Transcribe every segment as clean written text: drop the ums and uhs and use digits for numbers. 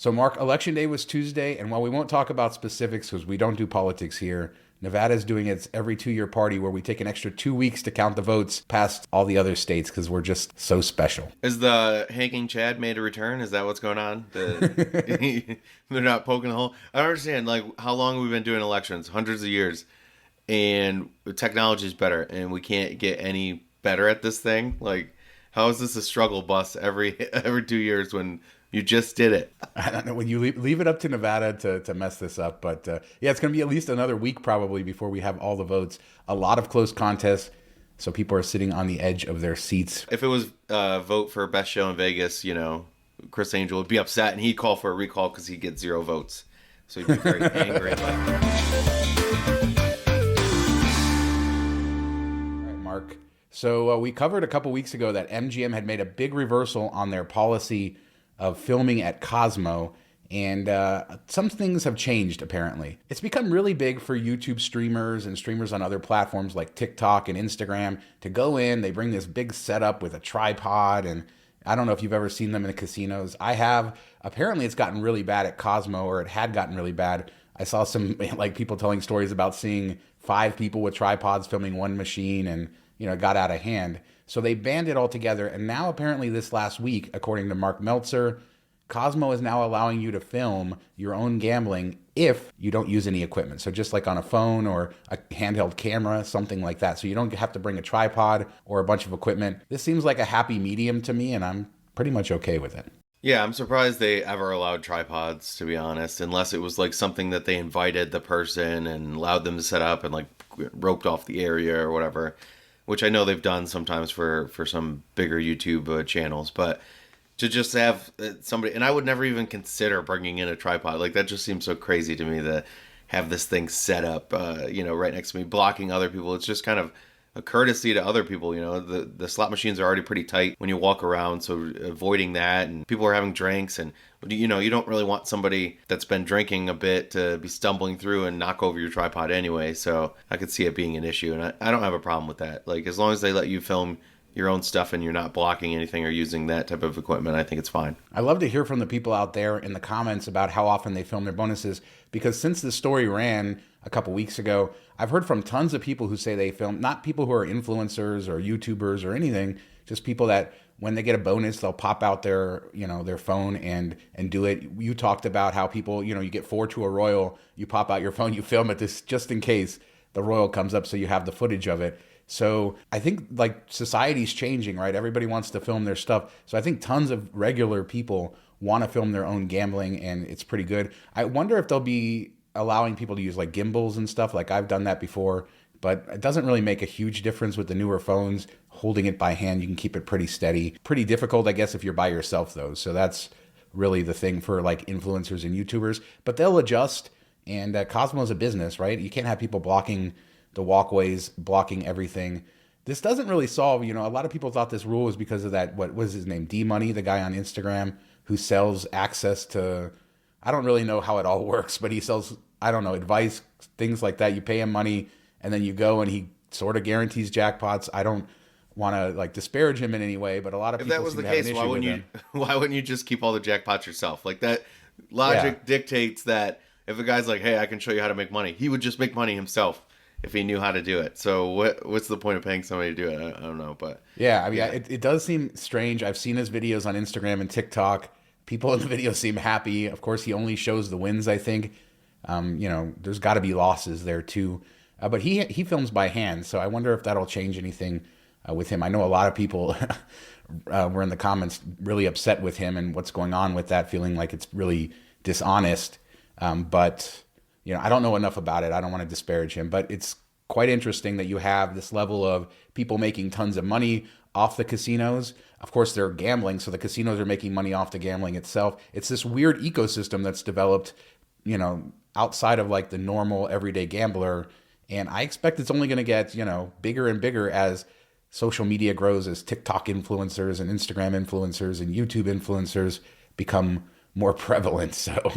So, Mark, Election Day was Tuesday, and while we won't talk about specifics because we don't do politics here, Nevada's doing its every 2 year party where we take an extra 2 weeks to count the votes past all the other states because we're just so special. Is the hanging Chad made a return? Is that what's going on? They're not poking a hole. I don't understand. Like, how long have we been doing elections? Hundreds of years, and technology is better, and we can't get any better at this thing. Like, how is this a struggle bus every 2 years when you just did it? I don't know when you leave it up to Nevada to mess this up. But yeah, it's going to be at least another week probably before we have all the votes. A lot of close contests. So people are sitting on the edge of their seats. If it was vote for best show in Vegas, Chris Angel would be upset and he'd call for a recall because he'd get 0 votes. So he'd be very angry. All right, Mark. So we covered a couple weeks ago that MGM had made a big reversal on their policy of filming at Cosmo, and some things have changed apparently. It's become really big for YouTube streamers and streamers on other platforms like TikTok and Instagram to go in. They bring this big setup with a tripod, and I don't know if you've ever seen them in the casinos. I have. Apparently it's gotten really bad at Cosmo, or it had gotten really bad. I saw some like people telling stories about seeing 5 people with tripods filming one machine, and it got out of hand. So they banned it altogether. And now apparently this last week, according to Mark Meltzer, Cosmo is now allowing you to film your own gambling if you don't use any equipment. So just like on a phone or a handheld camera, something like that. So you don't have to bring a tripod or a bunch of equipment. This seems like a happy medium to me, and I'm pretty much okay with it. Yeah, I'm surprised they ever allowed tripods, to be honest, unless it was like something that they invited the person and allowed them to set up and like roped off the area or whatever, which I know they've done sometimes for some bigger YouTube channels. But to just have somebody, and I would never even consider bringing in a tripod. Like, that just seems so crazy to me to have this thing set up, right next to me, blocking other people. It's just kind of a courtesy to other people. The slot machines are already pretty tight when you walk around, so avoiding that, and people are having drinks, and you don't really want somebody that's been drinking a bit to be stumbling through and knock over your tripod anyway. So I could see it being an issue, and I don't have a problem with that. Like, as long as they let you film your own stuff and you're not blocking anything or using that type of equipment, I think it's fine. I love to hear from the people out there in the comments about how often they film their bonuses, because since the story ran a couple weeks ago, I've heard from tons of people who say they film, not people who are influencers or YouTubers or anything, just people that when they get a bonus, they'll pop out their phone and do it. You talked about how people, you get 4 to a royal, you pop out your phone, you film it this just in case the royal comes up so you have the footage of it. So I think like society's changing, right? Everybody wants to film their stuff. So I think tons of regular people want to film their own gambling, and it's pretty good. I wonder if they'll be allowing people to use like gimbals and stuff. Like, I've done that before, but it doesn't really make a huge difference with the newer phones. Holding it by hand, you can keep it pretty steady. Pretty difficult, I guess, if you're by yourself though. So that's really the thing for like influencers and YouTubers, but they'll adjust. And Cosmo's a business, right? You can't have people blocking the walkways, blocking everything. This doesn't really solve, a lot of people thought this rule was because of that, what was his name? D-Money, the guy on Instagram who sells access to, I don't really know how it all works, but he sells, I don't know, advice, things like that. You pay him money and then you go and he sort of guarantees jackpots. I don't want to like disparage him in any way, but a lot of people if that was the case, why wouldn't you just keep all the jackpots yourself? Like, that logic dictates that if a guy's like, hey, I can show you how to make money, he would just make money himself if he knew how to do it. So what's the point of paying somebody to do it? I don't know, but yeah, I mean, it does seem strange. I've seen his videos on Instagram and TikTok. People in the video seem happy. Of course, he only shows the wins, I think. There's got to be losses there too. But he films by hand, so I wonder if that'll change anything with him. I know a lot of people were in the comments really upset with him and what's going on with that, feeling like it's really dishonest. But I don't know enough about it. I don't want to disparage him, but it's quite interesting that you have this level of people making tons of money off the casinos. Of course, they're gambling, so the casinos are making money off the gambling itself. It's this weird ecosystem that's developed, outside of like the normal everyday gambler. And I expect it's only going to get, bigger and bigger as social media grows, as TikTok influencers and Instagram influencers and YouTube influencers become more prevalent. So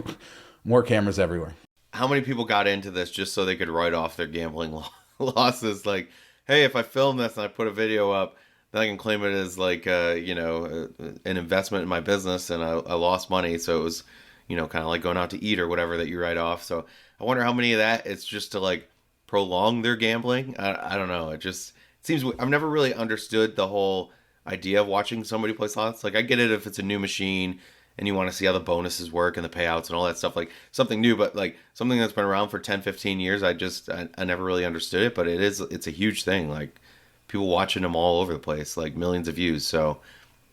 more cameras everywhere. How many people got into this just so they could write off their gambling losses? Like, hey, if I film this and I put a video up, then I can claim it as like, an investment in my business, and I lost money. So it was, kind of like going out to eat or whatever that you write off. So I wonder how many of that it's just to like prolong their gambling. I don't know. It seems I've never really understood the whole idea of watching somebody play slots. Like I get it if it's a new machine and you want to see how the bonuses work and the payouts and all that stuff, like something new, but like something that's been around for 10, 15 years, I never really understood it, but it's a huge thing. Like people watching them all over the place, like millions of views. So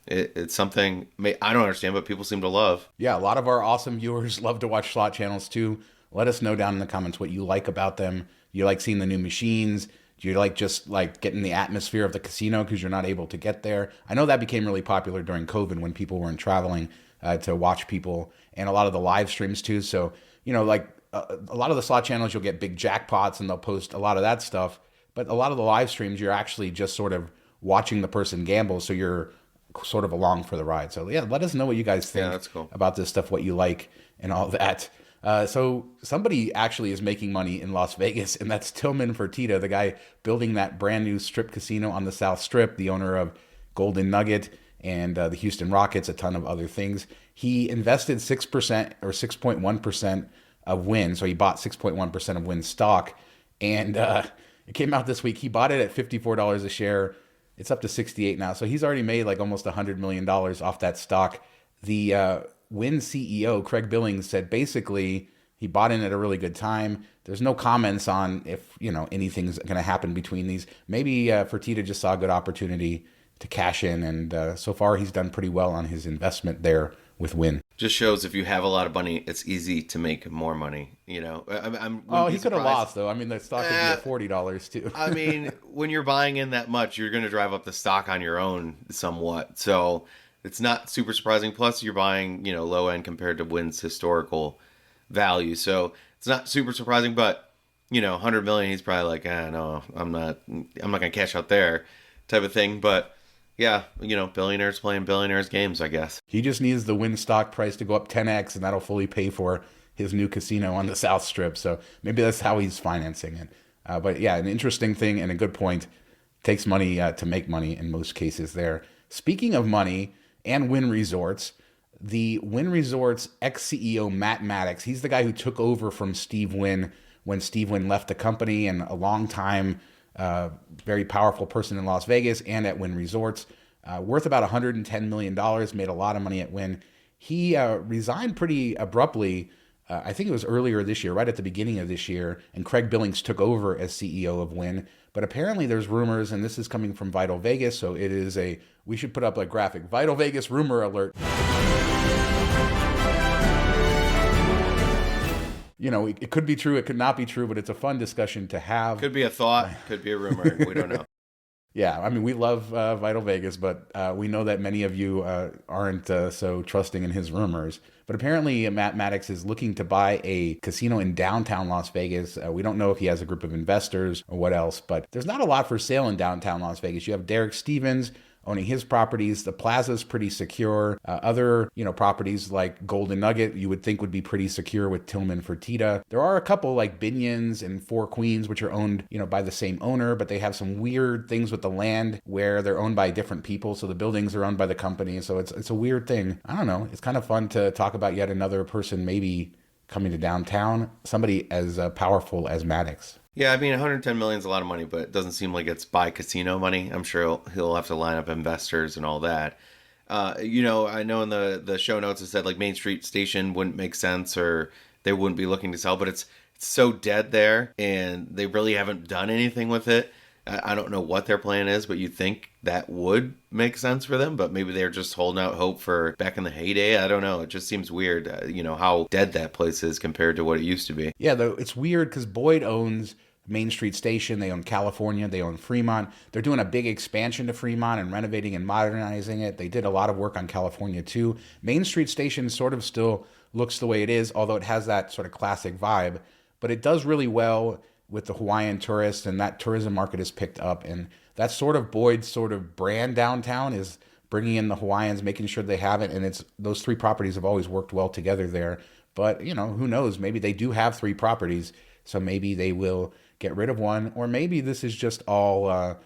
it's something I don't understand, but people seem to love. Yeah, a lot of our awesome viewers love to watch slot channels too. Let us know down in the comments what you like about them. Do you like seeing the new machines? Do you like just like getting the atmosphere of the casino because you're not able to get there? I know that became really popular during COVID when people weren't traveling to watch people, and a lot of the live streams too. So, like a lot of the slot channels, you'll get big jackpots and they'll post a lot of that stuff. But a lot of the live streams, you're actually just sort of watching the person gamble. So you're sort of along for the ride. So yeah, let us know what you guys think that's cool. about this stuff, what you like and all that. So somebody actually is making money in Las Vegas, and that's Tilman Fertitta, the guy building that brand new strip casino on the South Strip, the owner of Golden Nugget and the Houston Rockets, a ton of other things. He invested 6% or 6.1% of Wynn. So he bought 6.1% of Wynn stock. And it came out this week. He bought it at $54 a share. It's up to 68 now. So he's already made like almost $100 million off that stock. The Wynn CEO, Craig Billings, said basically he bought in at a really good time. There's no comments on if, anything's going to happen between these. Maybe Fertitta just saw a good opportunity to cash in, and so far he's done pretty well on his investment there with Wynn. Just shows if you have a lot of money, it's easy to make more money. He could have lost though. I mean, the stock could be at $40 too. I mean, when you're buying in that much, you're going to drive up the stock on your own somewhat. So it's not super surprising. Plus, you're buying low end compared to Wynn's historical value. So it's not super surprising. But 100 million, he's probably like, no, I'm not going to cash out there, type of thing. But yeah, billionaires playing billionaires games, I guess. He just needs the Wynn stock price to go up 10x, and that'll fully pay for his new casino on the South Strip. So maybe that's how he's financing it. But yeah, an interesting thing and a good point. Takes money to make money in most cases there. Speaking of money and Wynn Resorts, the Wynn Resorts ex-CEO Matt Maddox, he's the guy who took over from Steve Wynn when Steve Wynn left the company, and a long time very powerful person in Las Vegas and at Wynn Resorts, worth about $110 million, made a lot of money at Wynn. He resigned pretty abruptly. I think it was earlier this year, right at the beginning of this year, and Craig Billings took over as CEO of Wynn. But apparently there's rumors, and this is coming from Vital Vegas, so it is we should put up a graphic. Vital Vegas rumor alert. It could be true, it could not be true, but it's a fun discussion to have. Could be a thought, could be a rumor. We don't know. Yeah, I mean, we love Vital Vegas, but we know that many of you aren't so trusting in his rumors. But apparently Matt Maddox is looking to buy a casino in downtown Las Vegas. We don't know if he has a group of investors or what else, but there's not a lot for sale in downtown Las Vegas. You have Derek Stevens owning his properties. The plaza's pretty secure. Other, properties like Golden Nugget, you would think would be pretty secure with Tilman Fertitta. There are a couple like Binion's and Four Queens, which are owned, by the same owner, but they have some weird things with the land where they're owned by different people. So the buildings are owned by the company. So it's a weird thing. I don't know. It's kind of fun to talk about yet another person maybe coming to downtown, somebody as powerful as Maddox. Yeah, I mean, 110 million is a lot of money, but it doesn't seem like it's buy casino money. I'm sure he'll have to line up investors and all that. I know in the show notes it said like Main Street Station wouldn't make sense or they wouldn't be looking to sell, but it's so dead there and they really haven't done anything with it. I don't know what their plan is, but you'd think that would make sense for them, but maybe they're just holding out hope for back in the heyday. I don't know. It just seems weird, how dead that place is compared to what it used to be. Yeah, though it's weird because Boyd owns Main Street Station, they own California, they own Fremont. They're doing a big expansion to Fremont and renovating and modernizing it. They did a lot of work on California too. Main Street Station sort of still looks the way it is, although it has that sort of classic vibe, but it does really well with the Hawaiian tourists, and that tourism market is picked up. And that's sort of Boyd's sort of brand downtown is bringing in the Hawaiians, making sure they have it. And it's those three properties have always worked well together there. But, who knows? Maybe they do have three properties, so maybe they will get rid of one, or maybe this is just all,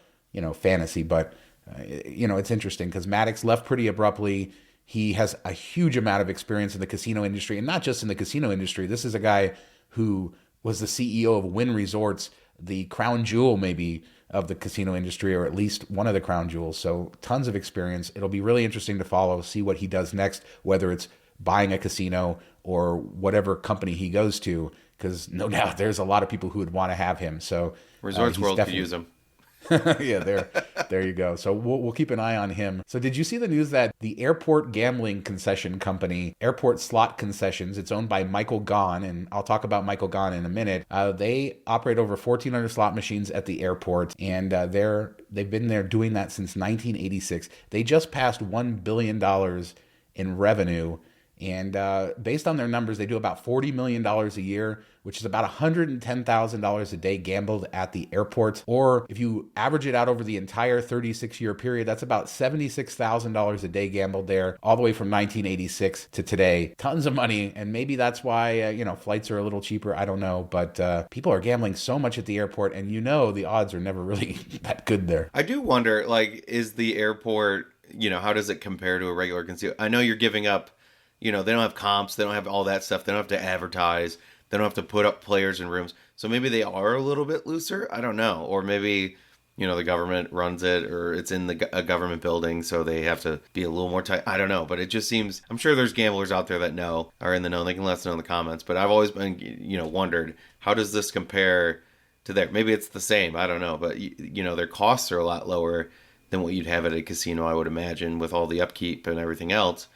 fantasy. But, it's interesting because Maddox left pretty abruptly. He has a huge amount of experience in the casino industry, and not just in the casino industry. This is a guy who was the CEO of Wynn Resorts, the crown jewel maybe of the casino industry, or at least one of the crown jewels. So tons of experience. It'll be really interesting to follow, see what he does next, whether it's buying a casino or whatever company he goes to, because no doubt there's a lot of people who would want to have him. So Resorts World could use him. Yeah, there you go. So we'll keep an eye on him. So did you see the news that the airport gambling concession company, Airport Slot Concessions, it's owned by Michael Gaughan, and I'll talk about Michael Gaughan in a minute. They operate over 1,400 slot machines at the airport, and they've been there doing that since 1986. They just passed $1 billion in revenue. And based on their numbers, they do about $40 million a year, which is about $110,000 a day gambled at the airport. Or if you average it out over the entire 36-year period, that's about $76,000 a day gambled there, all the way from 1986 to today. Tons of money. And maybe that's why, flights are a little cheaper. I don't know. But people are gambling so much at the airport, and the odds are never really that good there. I do wonder, is the airport, how does it compare to a regular casino? I know you're giving up. They don't have comps. They don't have all that stuff. They don't have to advertise. They don't have to put up players in rooms. So maybe they are a little bit looser. I don't know. Or maybe, the government runs it, or it's in a government building, so they have to be a little more tight. I don't know. But it just seems, I'm sure there's gamblers out there that are in the know. They can let us know in the comments. But I've always been, wondered, how does this compare to there? Maybe it's the same. I don't know. But, their costs are a lot lower than what you'd have at a casino, I would imagine, with all the upkeep and everything else.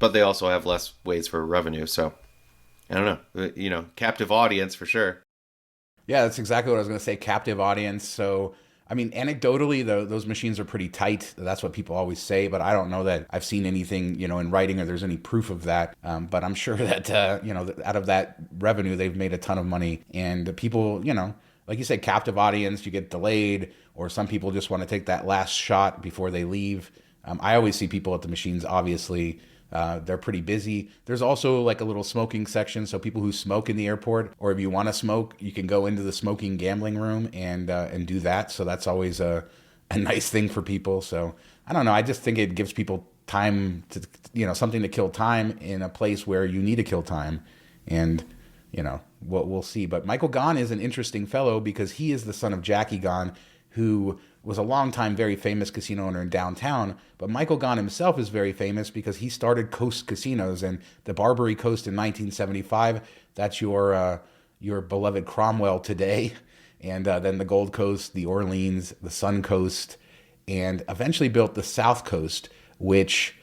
But they also have less ways for revenue. So, I don't know. Captive audience for sure. Yeah, that's exactly what I was going to say. Captive audience. So, anecdotally, those machines are pretty tight. That's what people always say. But I don't know that I've seen anything, in writing, or there's any proof of that. But I'm sure that, out of that revenue, they've made a ton of money. And people, like you said, captive audience, you get delayed. Or some people just want to take that last shot before they leave. I always see people at the machines, obviously. They're pretty busy. There's also like a little smoking section. So people who smoke in the airport, or if you want to smoke, you can go into the smoking gambling room and do that. So that's always a nice thing for people. So I don't know. I just think it gives people time to, something to kill time in a place where you need to kill time. And, we'll see. But Michael Gaughan is an interesting fellow because he is the son of Jackie Gaughan, who was a longtime very famous casino owner in downtown. But Michael Gaughan himself is very famous because he started Coast Casinos, and the Barbary Coast in 1975. That's your beloved Cromwell today. And then the Gold Coast, the Orleans, the Sun Coast, and eventually built the South Coast, which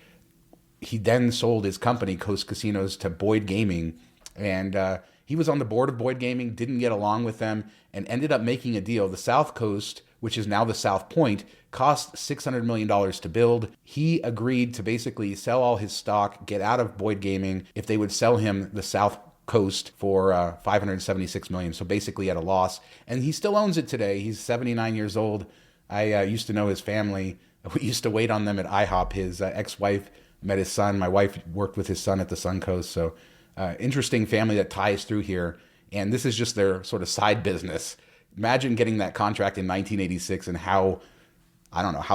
he then sold his company, Coast Casinos, to Boyd Gaming. And he was on the board of Boyd Gaming, didn't get along with them, and ended up making a deal. The South Coast, which is now the South Point, cost $600 million to build. He agreed to basically sell all his stock, get out of Boyd Gaming, if they would sell him the South Coast for $576 million. So basically at a loss. And he still owns it today. He's 79 years old. I used to know his family. We used to wait on them at IHOP. His ex-wife met his son. My wife worked with his son at the Sun Coast. So interesting family that ties through here. And this is just their sort of side business. Imagine getting that contract in 1986 and how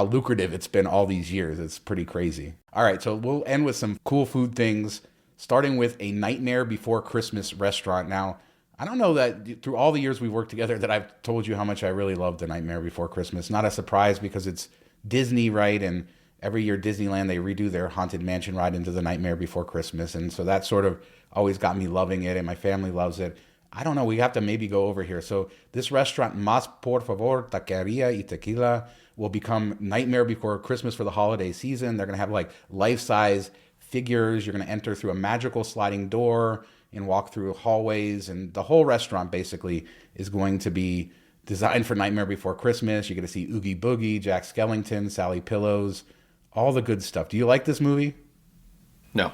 lucrative it's been all these years. It's pretty crazy. All right, so we'll end with some cool food things, starting with a Nightmare Before Christmas restaurant. Now, I don't know that through all the years we've worked together that I've told you how much I really love the Nightmare Before Christmas. Not a surprise because it's Disney, right? And every year Disneyland, they redo their Haunted Mansion ride into the Nightmare Before Christmas. And so that sort of always got me loving it, and my family loves it. I don't know. We have to maybe go over here. So this restaurant, Más Por Favor, Taqueria y Tequila, will become Nightmare Before Christmas for the holiday season. They're going to have like life-size figures. You're going to enter through a magical sliding door and walk through hallways. And the whole restaurant basically is going to be designed for Nightmare Before Christmas. You're going to see Oogie Boogie, Jack Skellington, Sally Pillows, all the good stuff. Do you like this movie? No.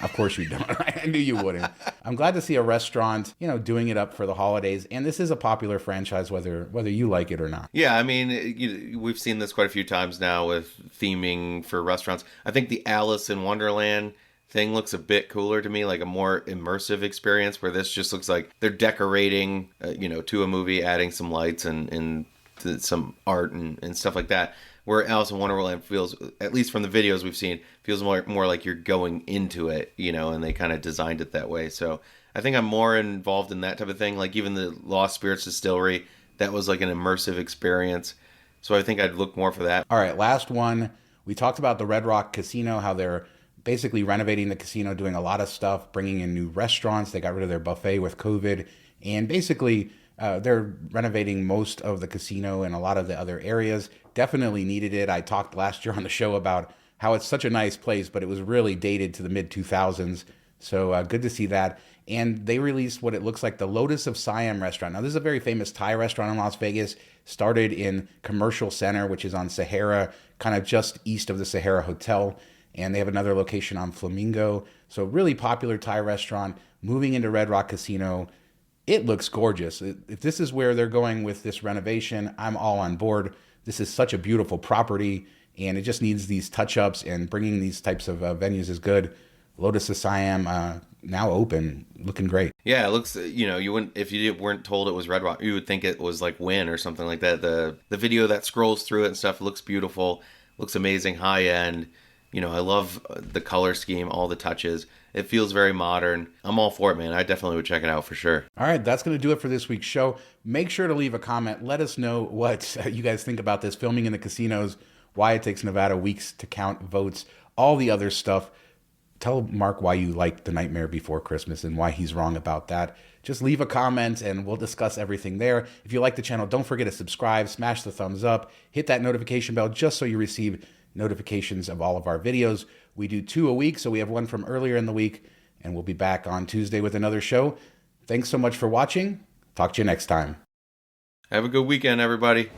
Of course you don't. I knew you wouldn't. I'm glad to see a restaurant, doing it up for the holidays. And this is a popular franchise, whether you like it or not. Yeah, we've seen this quite a few times now with theming for restaurants. I think the Alice in Wonderland thing looks a bit cooler to me, like a more immersive experience, where this just looks like they're decorating, to a movie, adding some lights and some art and stuff like that. Where Alice in Wonderland feels, at least from the videos we've seen, feels more like you're going into it, and they kind of designed it that way. So I think I'm more involved in that type of thing. Like even the Lost Spirits Distillery, that was like an immersive experience. So I think I'd look more for that. All right, last one. We talked about the Red Rock Casino, how they're basically renovating the casino, doing a lot of stuff, bringing in new restaurants. They got rid of their buffet with COVID. And basically, they're renovating most of the casino and a lot of the other areas. Definitely needed it. I talked last year on the show about how it's such a nice place, but it was really dated to the mid 2000s. So good to see that. And they released what it looks like the Lotus of Siam restaurant. Now, this is a very famous Thai restaurant in Las Vegas. Started in Commercial Center, which is on Sahara, kind of just east of the Sahara Hotel. And they have another location on Flamingo. So really popular Thai restaurant. Moving into Red Rock Casino. It looks gorgeous. If this is where they're going with this renovation, I'm all on board. This is such a beautiful property, and it just needs these touch-ups, and bringing these types of venues is good. Lotus of Siam, now open, looking great. Yeah, it looks, you wouldn't, if you weren't told it was Red Rock, you would think it was like Wynn or something like that. The video that scrolls through it and stuff looks beautiful, looks amazing, high end. I love the color scheme, all the touches. It feels very modern. I'm all for it, man. I definitely would check it out for sure. All right, that's going to do it for this week's show. Make sure to leave a comment. Let us know what you guys think about this, filming in the casinos, why it takes Nevada weeks to count votes, all the other stuff. Tell Mark why you like The Nightmare Before Christmas and why he's wrong about that. Just leave a comment and we'll discuss everything there. If you like the channel, don't forget to subscribe, smash the thumbs up, hit that notification bell just so you receive notifications of all of our videos. We do 2 a week, so we have one from earlier in the week, and we'll be back on Tuesday with another show. Thanks so much for watching. Talk to you next time. Have a good weekend, everybody.